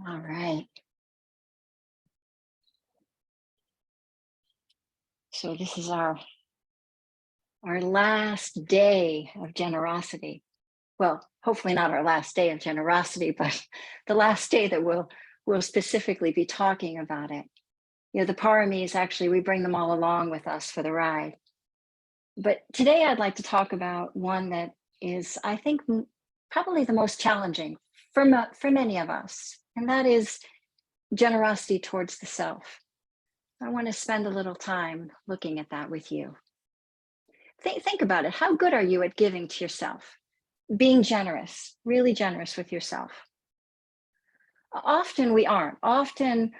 All right. So this is our last day of generosity. Well, hopefully not our last day of generosity, but the last day that we'll specifically be talking about it. The paramis actually we bring them all along with us for the ride. But today I'd like to talk about one that is, I think, probably the most challenging for many of us, and that is generosity towards the self. I want to spend a little time looking at that with you. Think about it. How good are you at giving to yourself? Being generous, really generous with yourself. Often we aren't. Often,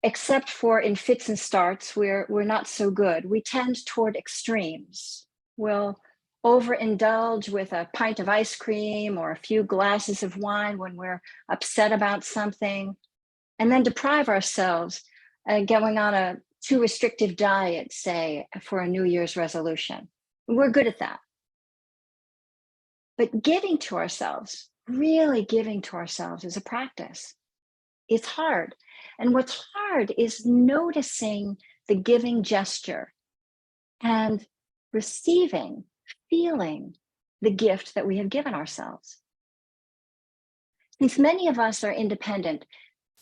except for in fits and starts, we're not so good. We tend toward extremes. We'll overindulge with a pint of ice cream or a few glasses of wine when we're upset about something, and then deprive ourselves going on a too restrictive diet, say, for a New Year's resolution. We're good at that. But giving to ourselves, really giving to ourselves is a practice. It's hard. And what's hard is noticing the giving gesture and receiving, feeling the gift that we have given ourselves. Since many of us are independent,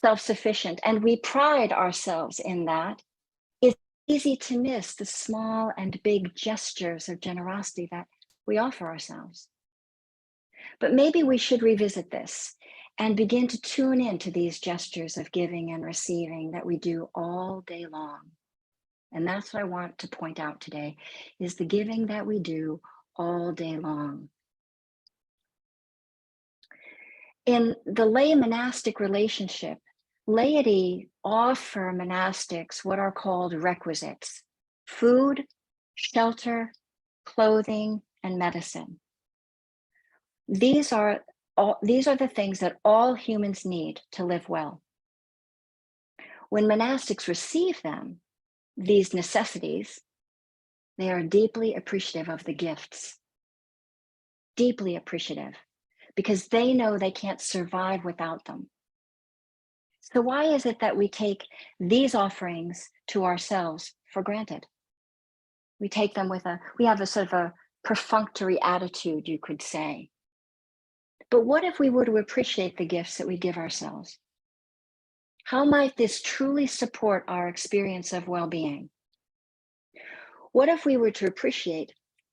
self-sufficient, and we pride ourselves in that, it's easy to miss the small and big gestures of generosity that we offer ourselves. But maybe we should revisit this and begin to tune into these gestures of giving and receiving that we do all day long. And that's what I want to point out today, is the giving that we do all day long. In the lay monastic relationship, laity offer monastics what are called requisites: food, shelter, clothing, and medicine. These are the things that all humans need to live well. When monastics receive them, these necessities, they are deeply appreciative of the gifts. Deeply appreciative, because they know they can't survive without them. So why is it that we take these offerings to ourselves for granted? We take them we have a sort of a perfunctory attitude, you could say. But what if we were to appreciate the gifts that we give ourselves? How might this truly support our experience of well-being? What if we were to appreciate,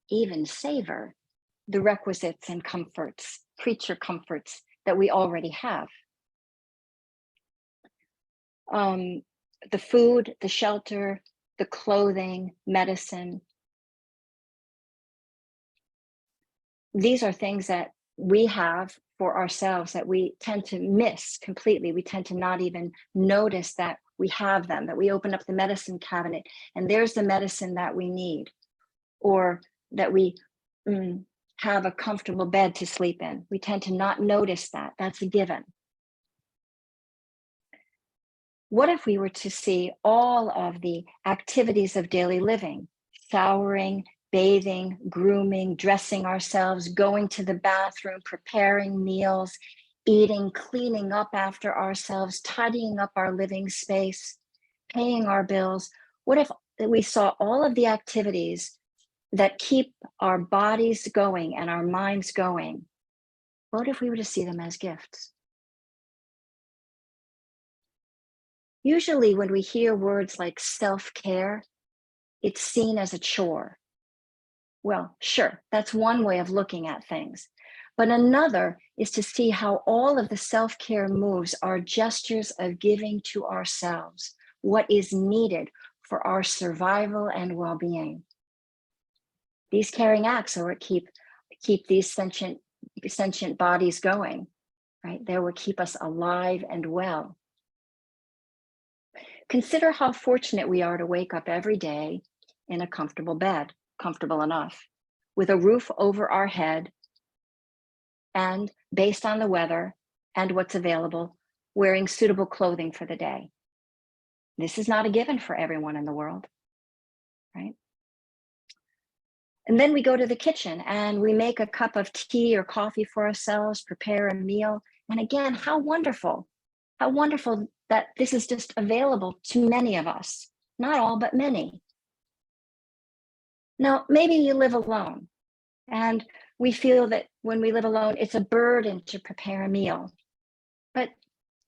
even savor, the requisites and comforts, creature comforts that we already have? The food, the shelter, the clothing, medicine. These are things that we have for ourselves that we tend to miss completely. We tend to not even notice that we have them, that we open up the medicine cabinet and there's the medicine that we need, or that we have a comfortable bed to sleep in. We tend to not notice that. That's a given. What if we were to see all of the activities of daily living, showering, bathing, grooming, dressing ourselves, going to the bathroom, preparing meals, eating, cleaning up after ourselves, tidying up our living space, paying our bills? What if we saw all of the activities that keep our bodies going and our minds going? What if we were to see them as gifts? Usually when we hear words like self-care, it's seen as a chore. Well, sure, that's one way of looking at things. But another is to see how all of the self-care moves are gestures of giving to ourselves what is needed for our survival and well-being. These caring acts are what keep these sentient bodies going, right? They will keep us alive and well. Consider how fortunate we are to wake up every day in a comfortable bed, comfortable enough, with a roof over our head, and based on the weather and what's available, wearing suitable clothing for the day. This is not a given for everyone in the world, right? And then we go to the kitchen and we make a cup of tea or coffee for ourselves, prepare a meal. And again, how wonderful. How wonderful that this is just available to many of us, not all, but many. Now, maybe you live alone, and we feel that when we live alone, it's a burden to prepare a meal. But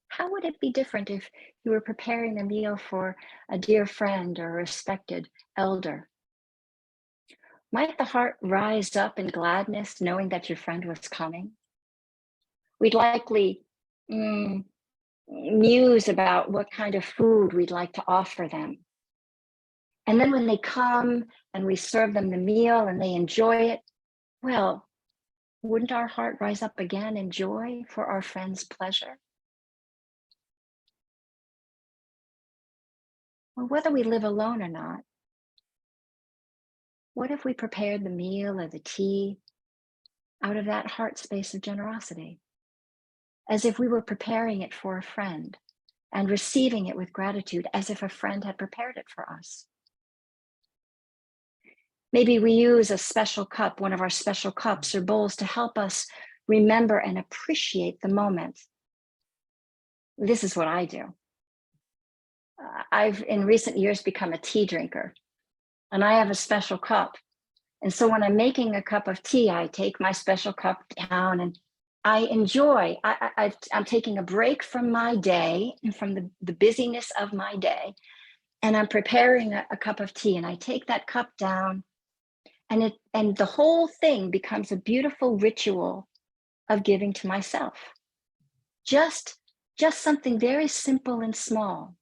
how would it be different if you were preparing a meal for a dear friend or a respected elder? Might the heart rise up in gladness knowing that your friend was coming? We'd likely muse about what kind of food we'd like to offer them. And then when they come and we serve them the meal and they enjoy it, well, wouldn't our heart rise up again in joy for our friend's pleasure? Well, whether we live alone or not, what if we prepared the meal or the tea out of that heart space of generosity, as if we were preparing it for a friend and receiving it with gratitude as if a friend had prepared it for us? Maybe we use a special cup, one of our special cups or bowls, to help us remember and appreciate the moment. This is what I do. I've in recent years become a tea drinker, and I have a special cup. And so when I'm making a cup of tea, I take my special cup down and I enjoy. I'm taking a break from my day and from the busyness of my day, and I'm preparing a cup of tea. And I take that cup down, and the whole thing becomes a beautiful ritual of giving to myself. Just something very simple and small,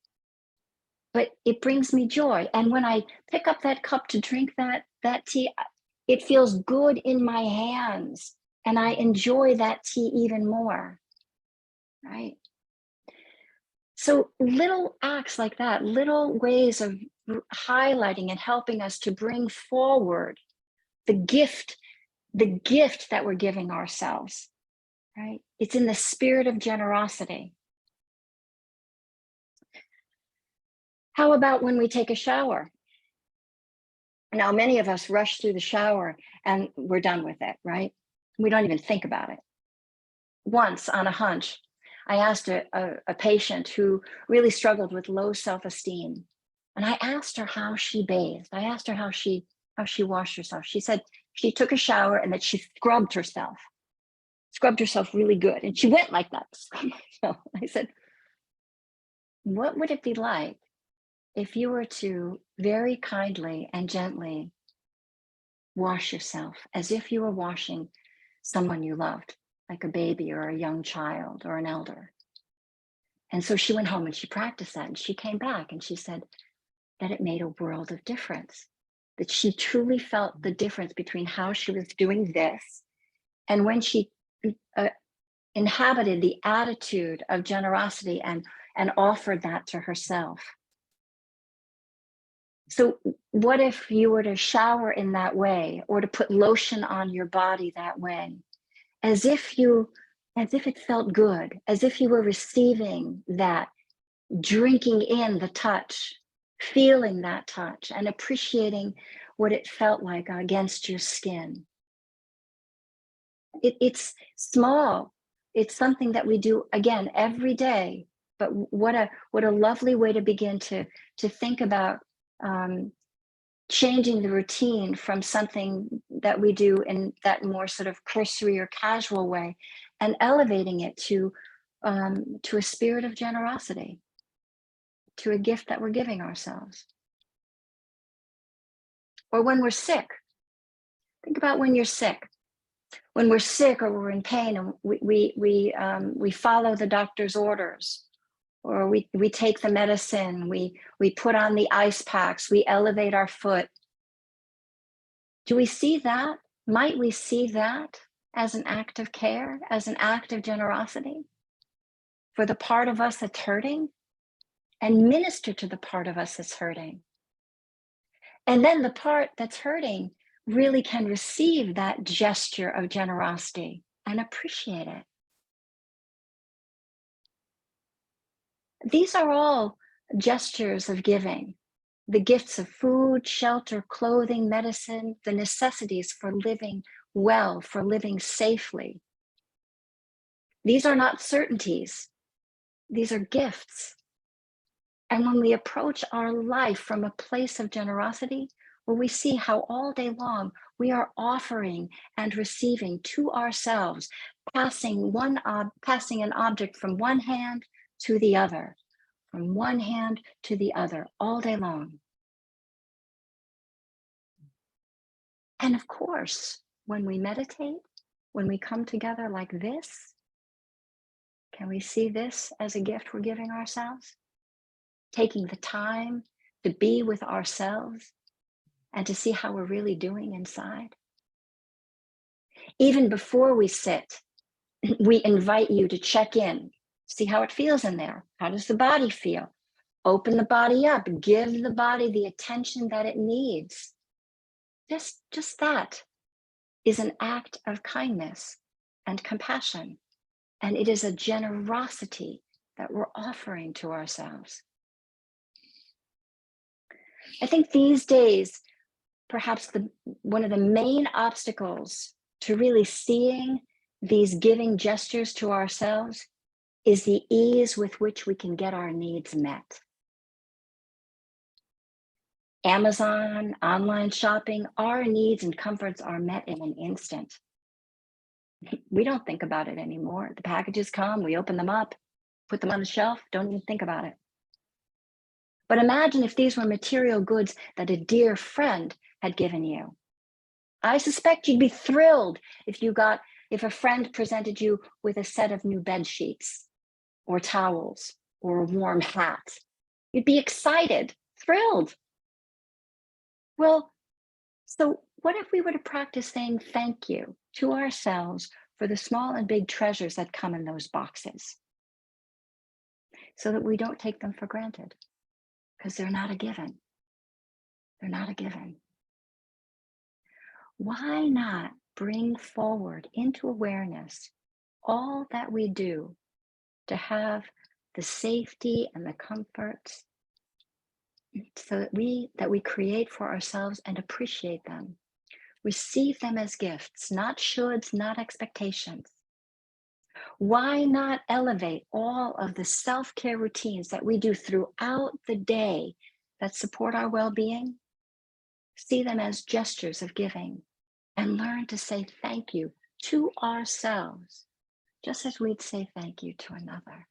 but it brings me joy. And when I pick up that cup to drink that tea, it feels good in my hands, and I enjoy that tea even more, right? So little acts like that, little ways of highlighting and helping us to bring forward the gift that we're giving ourselves, right? It's in the spirit of generosity. How about when we take a shower? Now, many of us rush through the shower and we're done with it, right? We don't even think about it. Once on a hunch, I asked a patient who really struggled with low self-esteem, and I asked her how she bathed. I asked her how she washed herself. She said she took a shower and that she scrubbed herself really good. And she went like that. I said, what would it be like if you were to very kindly and gently wash yourself as if you were washing someone you loved, like a baby or a young child or an elder? And so she went home and she practiced that, and she came back and she said that it made a world of difference, that she truly felt the difference between how she was doing this and when she inhabited the attitude of generosity and offered that to herself. So what if you were to shower in that way, or to put lotion on your body that way, as if it felt good, as if you were receiving that, drinking in the touch, feeling that touch, and appreciating what it felt like against your skin. It's small. It's something that we do again every day. But what a lovely way to begin to think about changing the routine from something that we do in that more sort of cursory or casual way, and elevating it to a spirit of generosity, to a gift that we're giving ourselves. Or when we're sick, think about when you're sick. When we're sick or we're in pain, and we follow the doctor's orders, or we take the medicine, we put on the ice packs, we elevate our foot. Do we see that? Might we see that as an act of care, as an act of generosity for the part of us that's hurting, and minister to the part of us that's hurting? And then the part that's hurting really can receive that gesture of generosity and appreciate it. These are all gestures of giving. The gifts of food, shelter, clothing, medicine, the necessities for living well, for living safely. These are not certainties. These are gifts. And when we approach our life from a place of generosity, well, we see how all day long we are offering and receiving to ourselves, passing an object from one hand to the other, from one hand to the other, all day long. And of course, when we meditate, when we come together like this, can we see this as a gift we're giving ourselves? Taking the time to be with ourselves and to see how we're really doing inside. Even before we sit, we invite you to check in, see how it feels in there. How does the body feel? Open the body up, give the body the attention that it needs. Just that is an act of kindness and compassion. And it is a generosity that we're offering to ourselves. I think these days, perhaps one of the main obstacles to really seeing these giving gestures to ourselves is the ease with which we can get our needs met. Amazon, online shopping, our needs and comforts are met in an instant. We don't think about it anymore. The packages come, we open them up, put them on the shelf, don't even think about it. But imagine if these were material goods that a dear friend had given you. I suspect you'd be thrilled if a friend presented you with a set of new bed sheets or towels or a warm hat. You'd be excited, thrilled. Well, so what if we were to practice saying thank you to ourselves for the small and big treasures that come in those boxes, so that we don't take them for granted, because they're not a given. They're not a given. Why not bring forward into awareness all that we do to have the safety and the comforts so that we create for ourselves and appreciate them. Receive them as gifts, not shoulds, not expectations. Why not elevate all of the self-care routines that we do throughout the day that support our well-being? See them as gestures of giving and learn to say thank you to ourselves, just as we'd say thank you to another.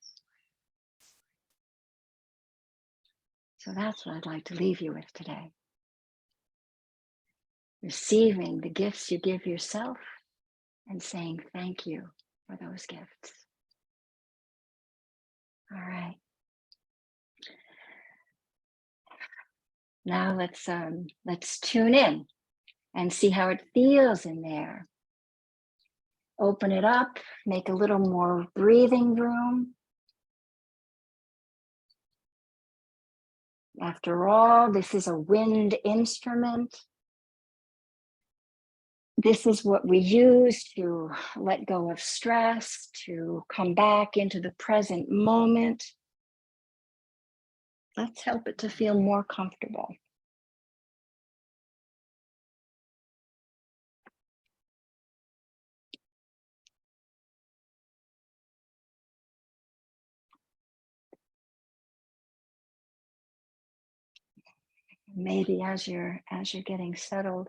So that's what I'd like to leave you with today. Receiving the gifts you give yourself and saying thank you for those gifts. All right. Now let's tune in and see how it feels in there. Open it up, make a little more breathing room. After all, this is a wind instrument. This is what we use to let go of stress, to come back into the present moment. Let's help it to feel more comfortable. Maybe as you're getting settled,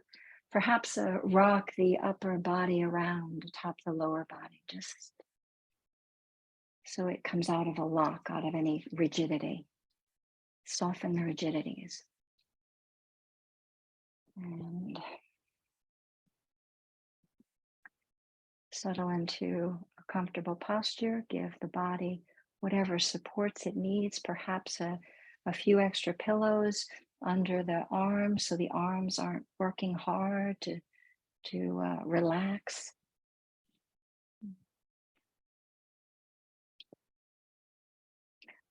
perhaps rock the upper body around atop the lower body, just so it comes out of a lock, out of any rigidity. Soften the rigidities. And settle into a comfortable posture. Give the body whatever supports it needs, perhaps a few extra pillows under the arms so the arms aren't working hard to relax.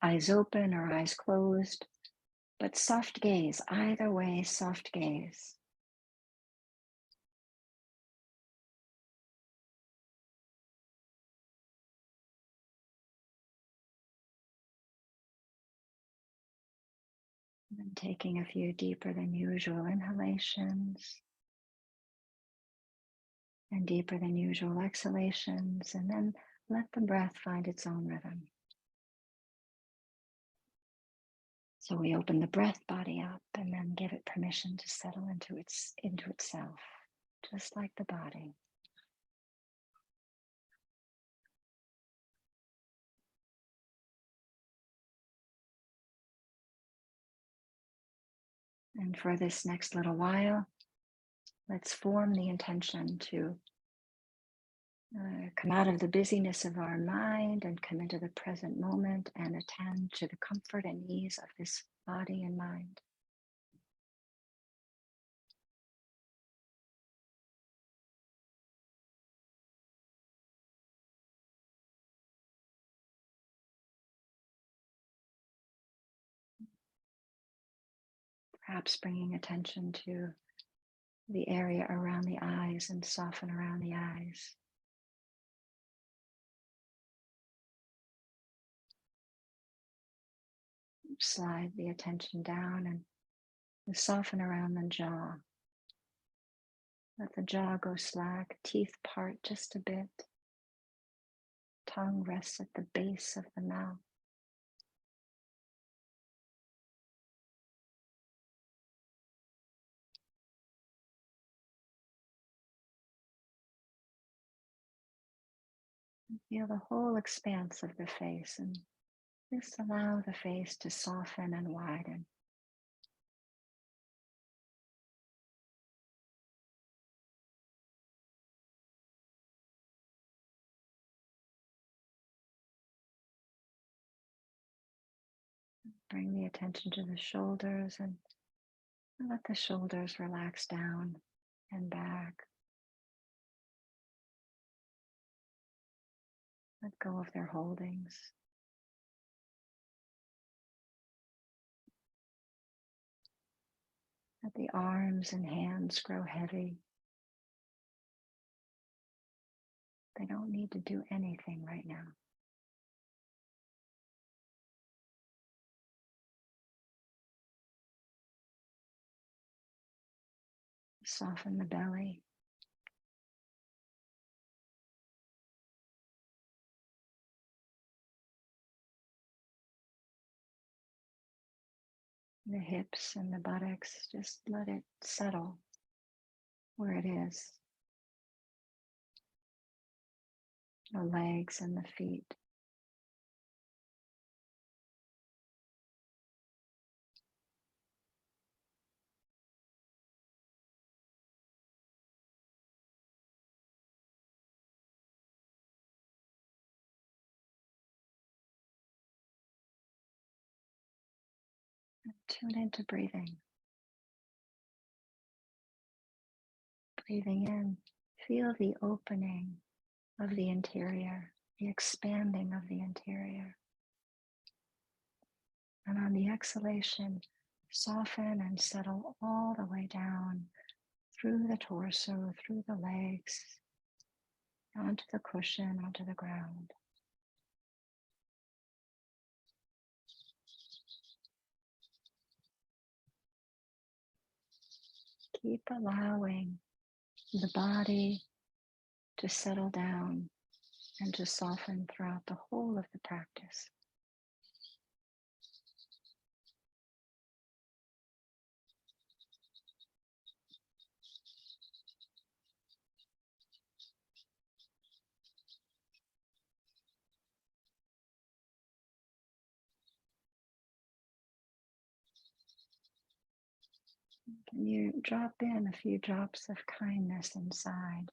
Eyes open or eyes closed, but soft gaze, either way, soft gaze. And taking a few deeper than usual inhalations and deeper than usual exhalations, and then let the breath find its own rhythm. So we open the breath body up and then give it permission to settle into itself, just like the body. And for this next little while, let's form the intention to come out of the busyness of our mind and come into the present moment and attend to the comfort and ease of this body and mind. Perhaps bringing attention to the area around the eyes and soften around the eyes. Slide the attention down and soften around the jaw. Let the jaw go slack, teeth part just a bit. Tongue rests at the base of the mouth. Feel the whole expanse of the face and just allow the face to soften and widen. Bring the attention to the shoulders and let the shoulders relax down and back. Let go of their holdings. Let the arms and hands grow heavy. They don't need to do anything right now. Soften the belly. The hips and the buttocks, just let it settle where it is. The legs and the feet. Tune into breathing. Breathing in, feel the opening of the interior, the expanding of the interior. And on the exhalation, soften and settle all the way down through the torso, through the legs, onto the cushion, onto the ground. Keep allowing the body to settle down and to soften throughout the whole of the practice. Can you drop in a few drops of kindness inside?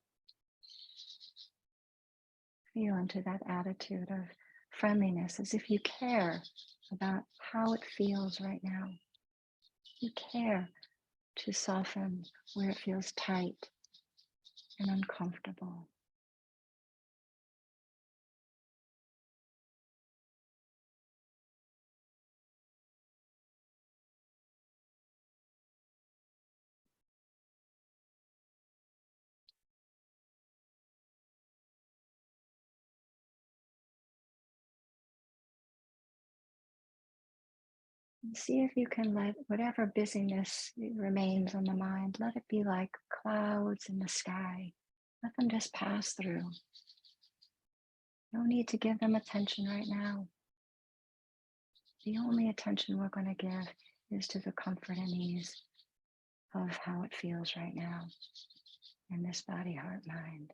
Feel into that attitude of friendliness as if you care about how it feels right now. You care to soften where it feels tight and uncomfortable. And see if you can let whatever busyness remains on the mind, let it be like clouds in the sky. Let them just pass through. No need to give them attention right now. The only attention we're going to give is to the comfort and ease of how it feels right now in this body, heart, mind.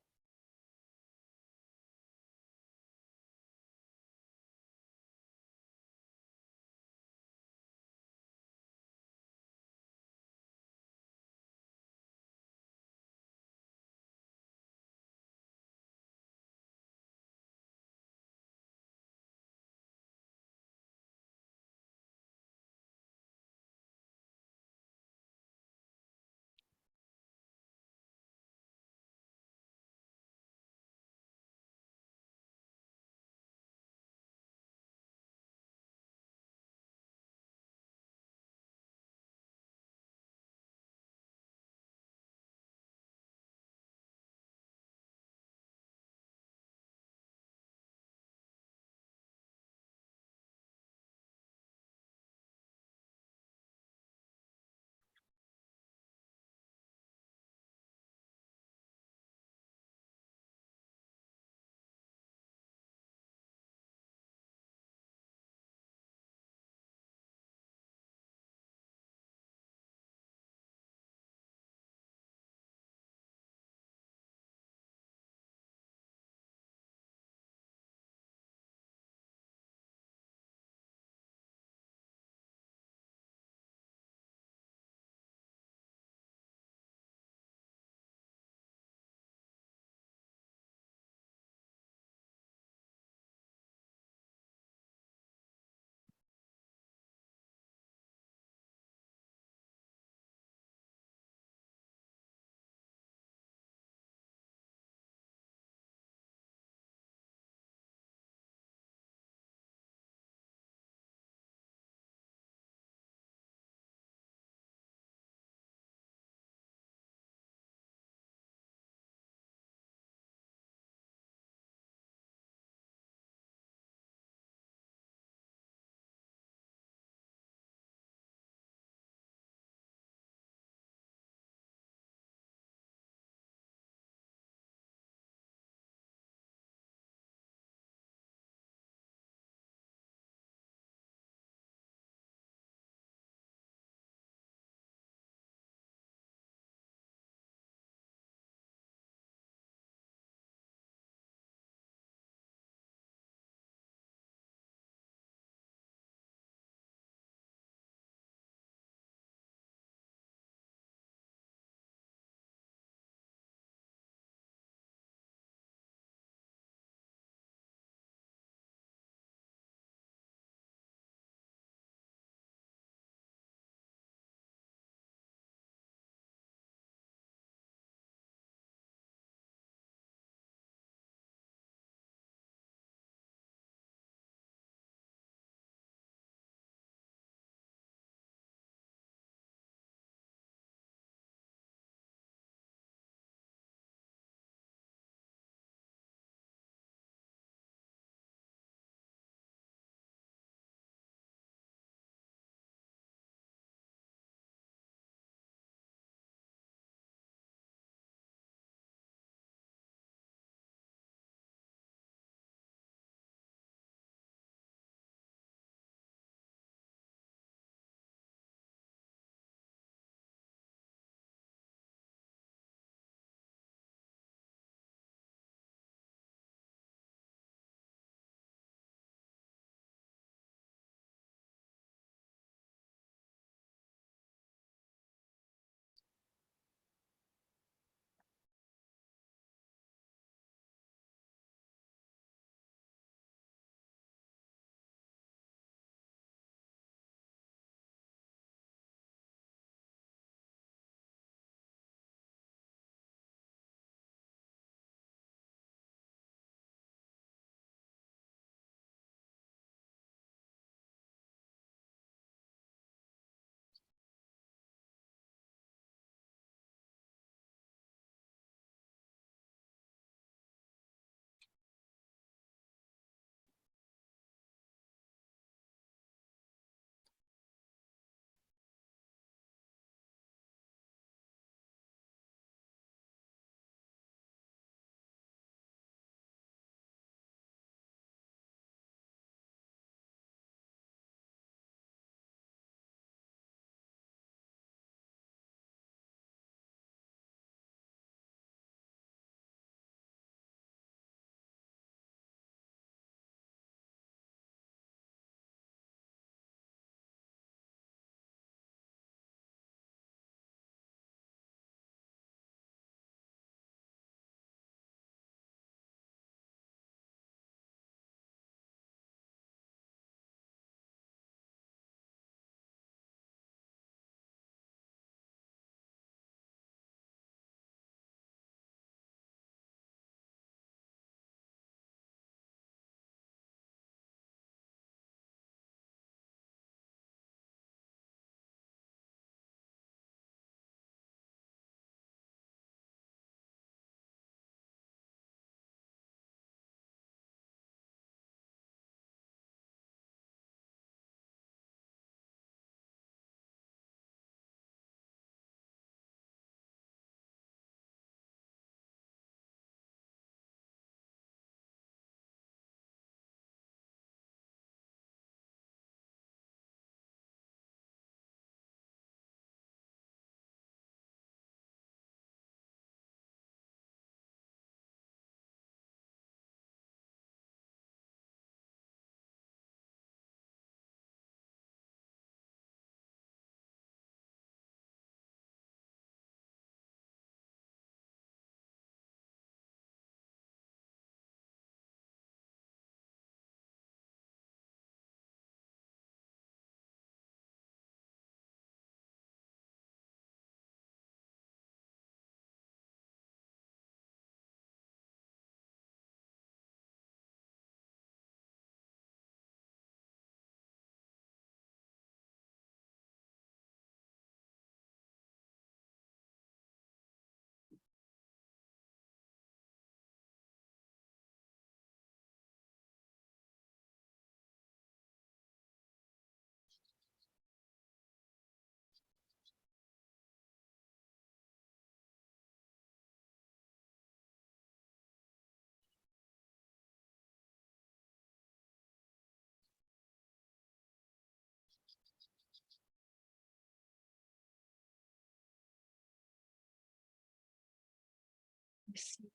Receive,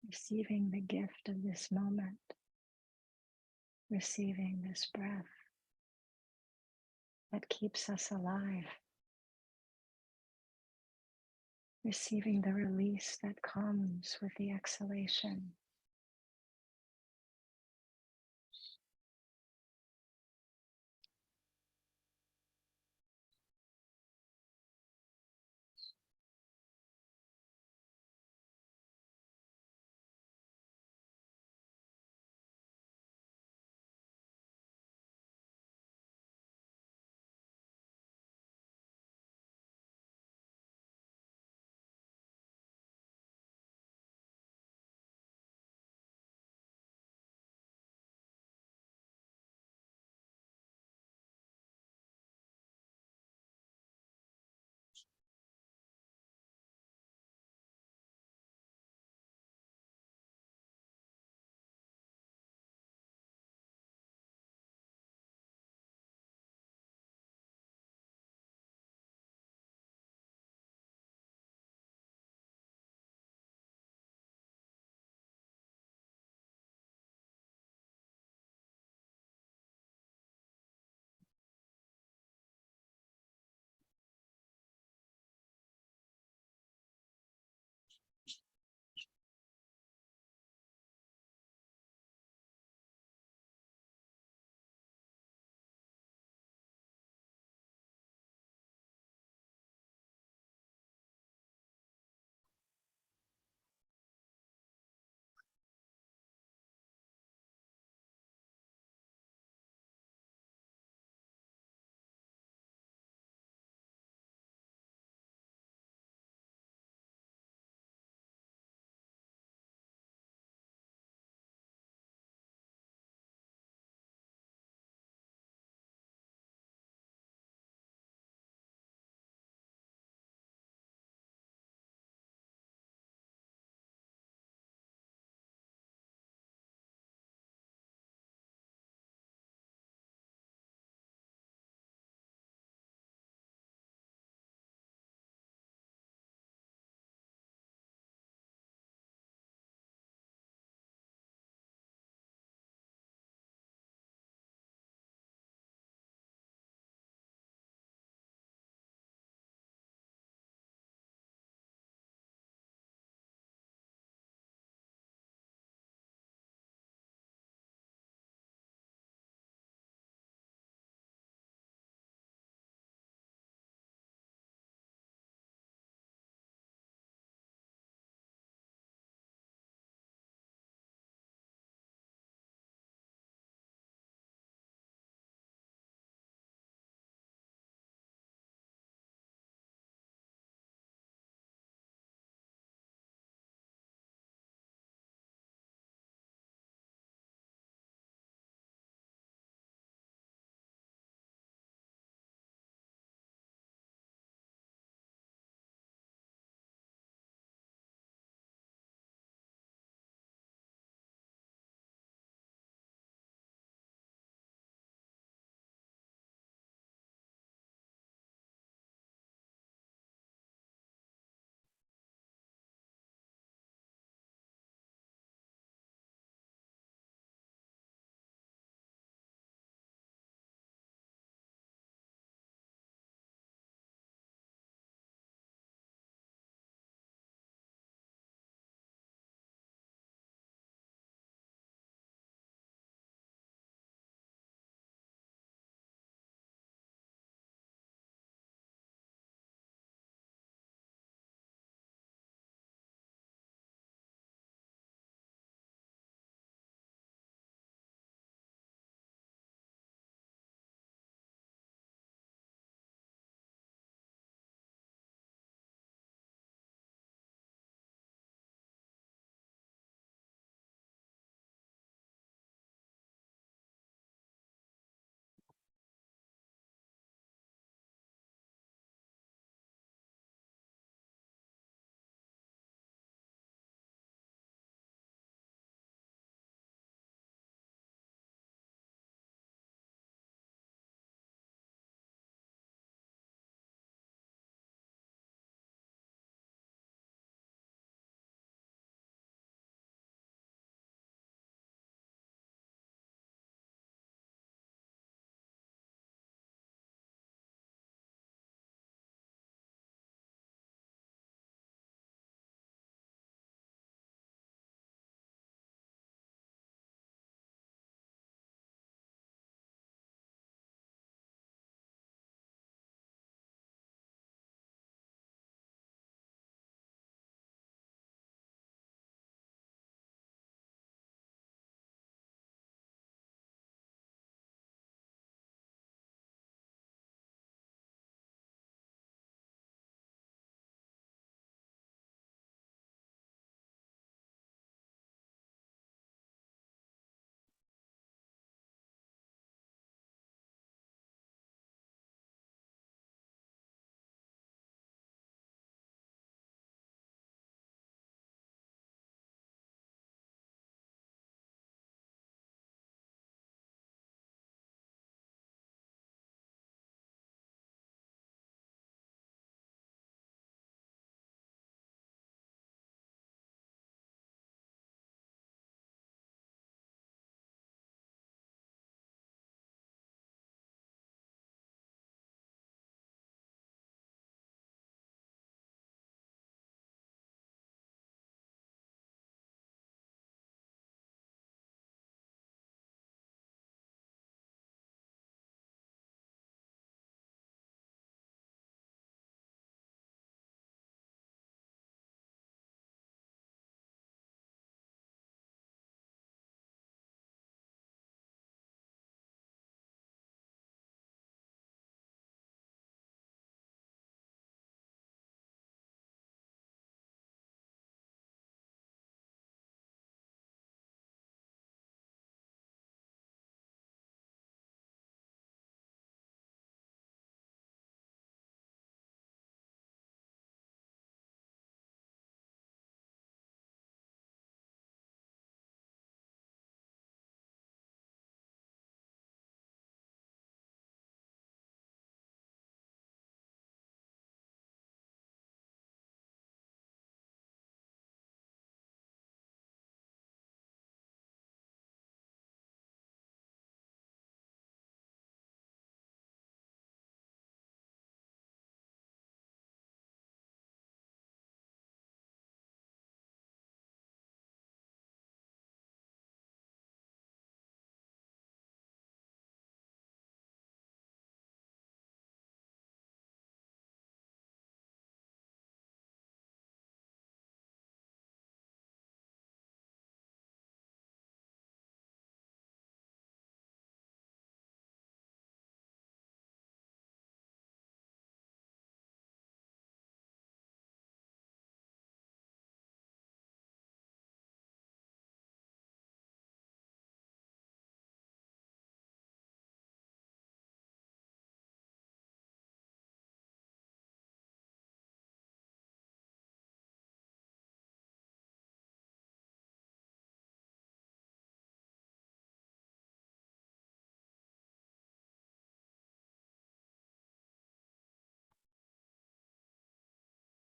receiving the gift of this moment, receiving this breath that keeps us alive, receiving the release that comes with the exhalation.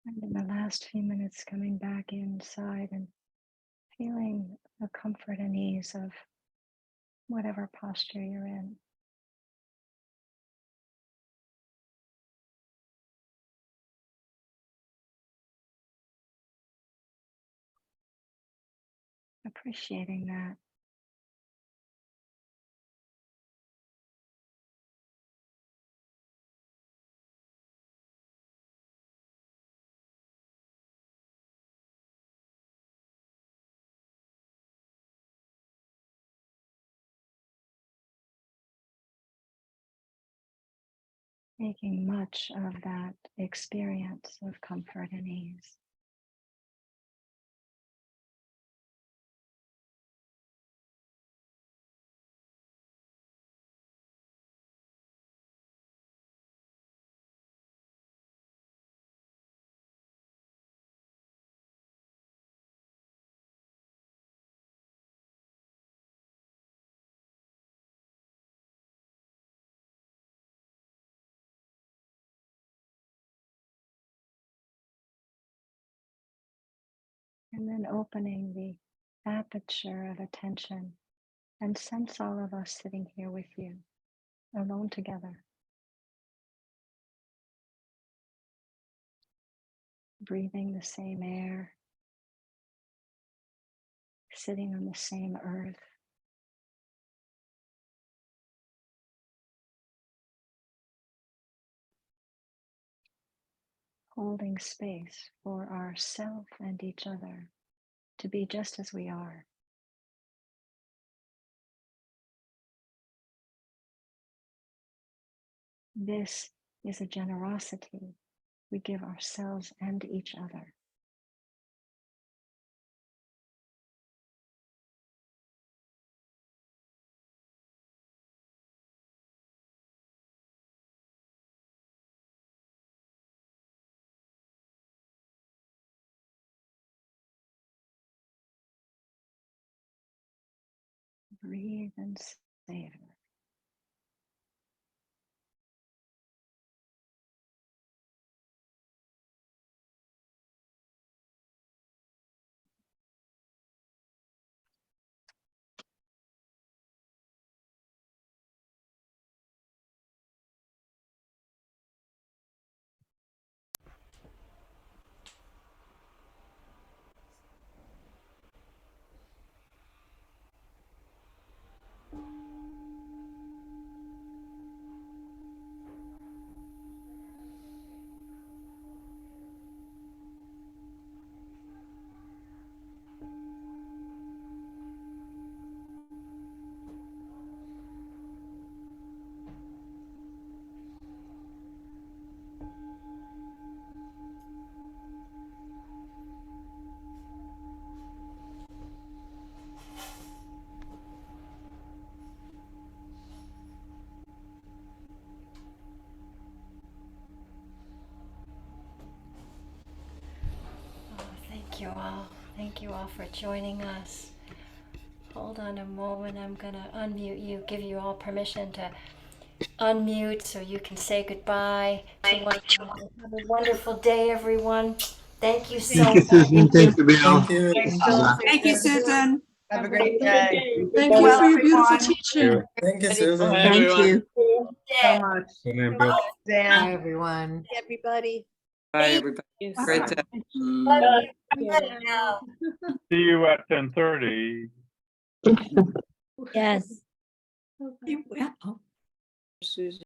And in the last few minutes, coming back inside and feeling the comfort and ease of whatever posture you're in. Appreciating that. Making much of that experience of comfort and ease. And then opening the aperture of attention and sense all of us sitting here with you, alone together. Breathing the same air, sitting on the same earth. Holding space for ourself and each other to be just as we are. This is a generosity we give ourselves and each other. Breathe and savor. Thank you all. Thank you all for joining us. Hold on a moment. I'm going to unmute you, give you all permission to unmute so you can say goodbye. Have a wonderful day, everyone. Thank you so Thank you, much. Susan. Thank you, Bill. Thank you. Thank you, Susan. Have a great day. Thank you for your beautiful teaching. Thank you, Susan. Thank you. So much. Good night, Bill. Dan. Bye, everyone. Everybody. Bye, everybody. Great Bye. job. See you at 10:30. Yes. Yeah. Susan.